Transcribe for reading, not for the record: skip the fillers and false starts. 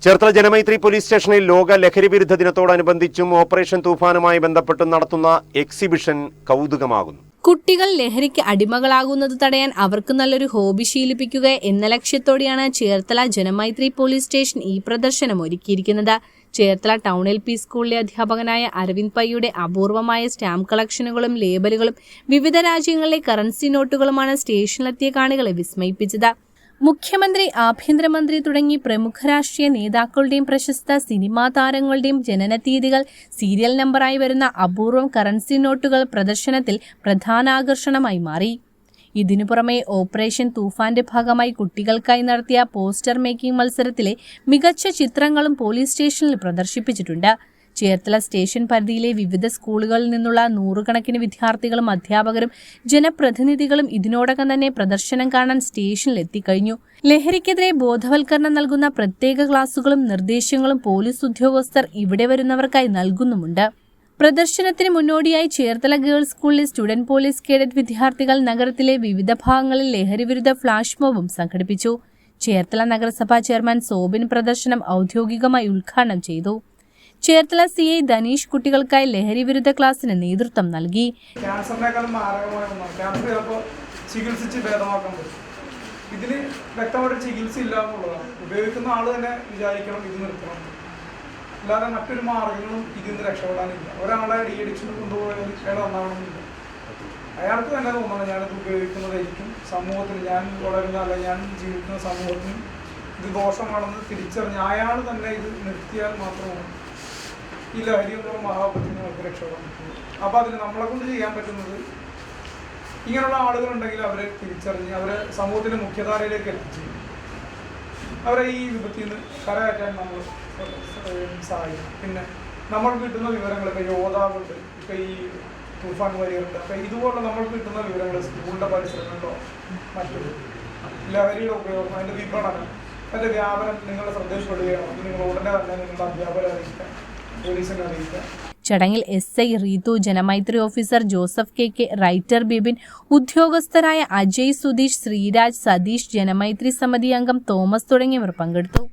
Cherthala Janamaithri police സ്റ്റേഷനിൽ ലോക ലഹരി വിരുദ്ധ ദിനത്തോടനുബന്ധിച്ചും ഓപ്പറേഷൻ തൂഫാനുമായി ബന്ധപ്പെട്ടും നടത്തുന്ന എക്സിബിഷൻ കൗതുകമാകുന്നു. കുട്ടികൾ ലഹരിക്ക് അടിമകളാകുന്നത് തടയാൻ അവർക്ക് നല്ലൊരു ഹോബി ശീലിപ്പിക്കുക എന്ന ലക്ഷ്യത്തോടെയാണ് ചേർത്തല ജനമൈത്രി പോലീസ് സ്റ്റേഷൻ ഈ പ്രദർശനം ഒരുക്കിയിരിക്കുന്നത്. ചേർത്തല ടൗൺ LP സ്കൂളിലെ അധ്യാപകനായ അരവിന്ദ് പയ്യുടെ അപൂർവമായ സ്റ്റാമ്പ് കളക്ഷനുകളും ലേബലുകളും വിവിധ രാജ്യങ്ങളിലെ കറൻസി നോട്ടുകളുമാണ് സ്റ്റേഷനിലെത്തിയ കാണികളെ വിസ്മയിപ്പിച്ചത്. മുഖ്യമന്ത്രി, ആഭ്യന്തരമന്ത്രി തുടങ്ങി പ്രമുഖ രാഷ്ട്രീയ നേതാക്കളുടെയും പ്രശസ്ത സിനിമാ താരങ്ങളുടെയും ജനനത്തീയതികൾ സീരിയൽ നമ്പറായി വരുന്ന അപൂർവം കറൻസി നോട്ടുകൾ പ്രദർശനത്തിൽ പ്രധാന ആകർഷണമായി മാറി. ഇതിനു പുറമെ ഓപ്പറേഷൻ തൂഫാന്റെ ഭാഗമായി കുട്ടികൾക്കായി നടത്തിയ പോസ്റ്റർ മേക്കിംഗ് മത്സരത്തിലെ മികച്ച ചിത്രങ്ങളും പോലീസ് സ്റ്റേഷനിൽ പ്രദർശിപ്പിച്ചിട്ടുണ്ട്. ചേർത്തല സ്റ്റേഷൻ പരിധിയിലെ വിവിധ സ്കൂളുകളിൽ നിന്നുള്ള നൂറുകണക്കിന് വിദ്യാർത്ഥികളും അധ്യാപകരും ജനപ്രതിനിധികളും ഇതിനോടകം തന്നെ പ്രദർശനം കാണാൻ സ്റ്റേഷനിൽ എത്തിക്കഴിഞ്ഞു. ലഹരിക്കെതിരെ ബോധവൽക്കരണം നൽകുന്ന പ്രത്യേക ക്ലാസുകളും നിർദ്ദേശങ്ങളും പോലീസ് ഉദ്യോഗസ്ഥർ ഇവിടെ വരുന്നവർക്കായി നൽകുന്നുമുണ്ട്. പ്രദർശനത്തിന് മുന്നോടിയായി ചേർത്തല ഗേൾസ് സ്കൂളിലെ സ്റ്റുഡന്റ് പോലീസ് കേഡറ്റ് വിദ്യാർത്ഥികൾ നഗരത്തിലെ വിവിധ ഭാഗങ്ങളിൽ ലഹരിവിരുദ്ധ ഫ്ലാഷ് മോബും സംഘടിപ്പിച്ചു. ചേർത്തല നഗരസഭാ ചെയർമാൻ സോബിൻ പ്രദർശനം ഔദ്യോഗികമായി ഉദ്ഘാടനം ചെയ്തു. ചേർത്തല CI ധനീഷ് കുട്ടികൾക്കായി ലഹരി വിരുദ്ധ ക്ലാസിന് നേതൃത്വം നൽകി. ക്യാൻസറിനേക്കാളും മാരകമായ ഒന്നാണ്. ക്യാൻസർ ചിലപ്പോൾ ചികിത്സിച്ച് ഭേദമാക്കാൻ പറ്റും. ഇതിന് വ്യക്തമായിട്ട് ചികിത്സ ഇല്ല എന്നുള്ളതാണ്. ഉപയോഗിക്കുന്ന ആൾ തന്നെ വിചാരിക്കണം ഇത് നിർത്തണം. അല്ലാതെ മറ്റൊരു മാർഗങ്ങളും ഇതിൽ നിന്ന് രക്ഷപ്പെടാനില്ല. ഒരാളെ അഡിക്ഷൻ കൊണ്ടുപോയാൽ അയാൾ നന്നാവണമെന്നില്ല. അയാൾക്ക് തന്നെ തോന്നണം ഞാനിത് ഉപയോഗിക്കുന്നതായിരിക്കും സമൂഹത്തിന്, ഞാൻ വളരുന്ന അല്ല ഞാൻ ജീവിക്കുന്ന സമൂഹത്തിന് ഇത് ദോഷമാണെന്ന് തിരിച്ചറിഞ്ഞ് അയാൾ തന്നെ ഇത് നിർത്തിയാൽ മാത്രമാണ് ഈ ലഹരി എന്നുള്ള മഹാപത്തിൽ നമുക്ക് രക്ഷപ്പെടാൻ പറ്റുള്ളൂ. അപ്പോൾ അതിന് നമ്മളെ കൊണ്ട് ചെയ്യാൻ പറ്റുന്നത് ഇങ്ങനെയുള്ള ആളുകളുണ്ടെങ്കിൽ അവരെ തിരിച്ചറിഞ്ഞ് അവരെ സമൂഹത്തിൻ്റെ മുഖ്യധാരയിലേക്ക് എത്തിച്ച് അവരെ ഈ വിപത്തിൽ നിന്ന് കരകയറ്റാൻ നമ്മൾ സഹായിക്കും. പിന്നെ നമ്മൾ കിട്ടുന്ന വിവരങ്ങൾ, ഇപ്പോൾ യോദ്ധാവുണ്ട്, ഇപ്പോൾ ഈ തൂഫാൻ വരികയുണ്ട്, അപ്പോൾ ഇതുപോലെ നമ്മൾക്ക് കിട്ടുന്ന വിവരങ്ങൾ സ്കൂളിൻ്റെ പരിസരങ്ങളിലോ മറ്റൊരു ലഹരിയുടെ ഉപയോഗം, അതിൻ്റെ വിപണനം, അതിൻ്റെ വ്യാപനം നിങ്ങളുടെ ശ്രദ്ധയിൽപ്പെടുകയാണോ നിങ്ങൾ ഉടനെ തന്നെ നിങ്ങളുടെ അധ്യാപകരെ അറിയിക്കുക, പോലീസിനെ അറിയിക്കുക. ചടങ്ങിൽ SI Reethu, Janamaithri officer Joseph KK, writer Bibin, ഉദ്യോഗസ്ഥരായ അജയ്, സുധീഷ്, ശ്രീരാജ്, സതീഷ്, ജനമൈത്രി സമിതി അംഗം തോമസ് തുടങ്ങിയവർ പങ്കെടുത്തു.